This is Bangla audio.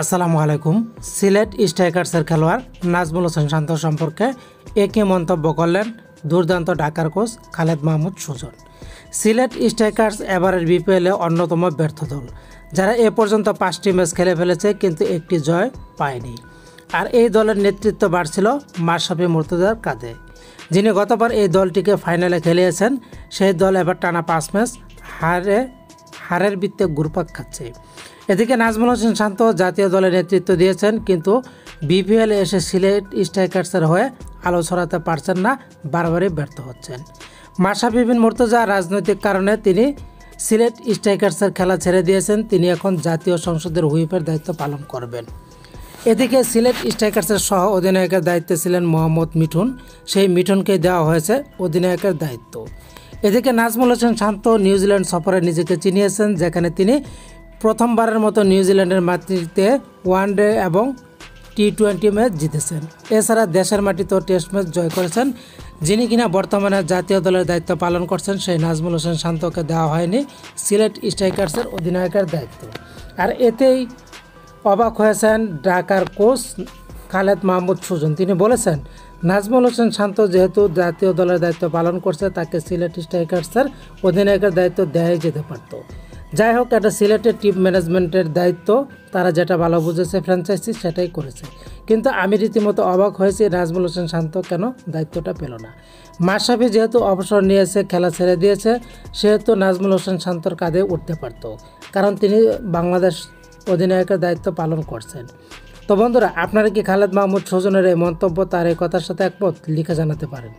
আসসালামু আলাইকুম। সিলেট স্ট্রাইকার্সের খেলোয়াড় নাজমুল হোসেন শান্ত সম্পর্কে একই মন্তব্য করলেন দুর্দান্ত ঢাকার কোচ খালেদ মাহমুদ সুজন। সিলেট স্ট্রাইকার্স এবারের বিপিএলে অন্যতম ব্যর্থ দল, যারা এ পর্যন্ত 5টি ম্যাচ খেলে ফেলেছে কিন্তু একটি জয় পায়নি। আর এই দলের নেতৃত্ব বাড়ছিল মাশরাফি মুর্তজার কাঁধে, যিনি গতবার এই দলটিকে ফাইনালে খেলিয়েছেন। সেই দল এবার টানা 5 ম্যাচ হারের বৃত্তে ঘুরপাক খাচ্ছে। এদিকে নাজমুল হোসেন শান্ত জাতীয় দলের নেতৃত্ব দিয়েছেন, কিন্তু বিপিএলে এসে সিলেট স্ট্রাইকার্সের হয়ে আলো ছড়াতে পারছেন না, বারবারই ব্যর্থ হচ্ছেন। মাশরাফি বিন মুর্তজা রাজনৈতিক কারণে তিনি সিলেট স্ট্রাইকার্সের খেলা ছেড়ে দিয়েছেন। তিনি এখন জাতীয় সংসদের হুইপের দায়িত্ব পালন করবেন। এদিকে সিলেট স্ট্রাইকার্সের সহ অধিনায়কের দায়িত্বে ছিলেন মোহাম্মদ মিঠুন, সেই মিঠুনকে দেওয়া হয়েছে অধিনায়কের দায়িত্ব। এদিকে নাজমুল হোসেন শান্ত নিউজিল্যান্ড সফরে নিজেকে চিনিয়েছেন, যেখানে তিনি প্রথমবারের মতো নিউজিল্যান্ডের মাটিতে ওয়ানডে এবং টি-20 ম্যাচ জিতেছেন। এছাড়া দেশের মাটিতেও টেস্ট ম্যাচ জয় করেছেন। যিনি কিনা বর্তমানে জাতীয় দলের দায়িত্ব পালন করছেন, সেই নাজমুল হোসেন শান্তকে দেওয়া হয়নি সিলেট স্ট্রাইকার্সের অধিনায়কের দায়িত্ব। আর এতেই অবাক হয়েছেন ঢাকার কোচ খালেদ মাহমুদ সুজন। তিনি বলেছেন, নাজমুল হোসেন শান্ত যেহেতু জাতীয় দলের দায়িত্ব পালন করছে, তাকে সিলেট স্ট্রাইকার্সের অধিনায়কের দায়িত্ব দেওয়াই যেতে পারত। যাই হোক, এটা সিলেটের টিম ম্যানেজমেন্টের দায়িত্ব, তারা যেটা ভালো বুঝেছে ফ্র্যাঞ্চাইজি সেটাই করেছে। কিন্তু আমি রীতিমতো অবাক হয়েছি নাজমুল হোসেন শান্ত কেন দায়িত্বটা পেল না। মাশরাফি যেহেতু অবসর নিয়েছে, খেলা ছেড়ে দিয়েছে, সেহেতু নাজমুল হোসেন শান্তর কাঁধে উঠতে পারত, কারণ তিনি বাংলাদেশ অধিনায়কের দায়িত্ব পালন করছেন। তো বন্ধুরা, আপনারা কি খালেদ মাহমুদ সুজনের এই মন্তব্য, তার এই কথার সাথে একমত? লিখে জানাতে পারেন।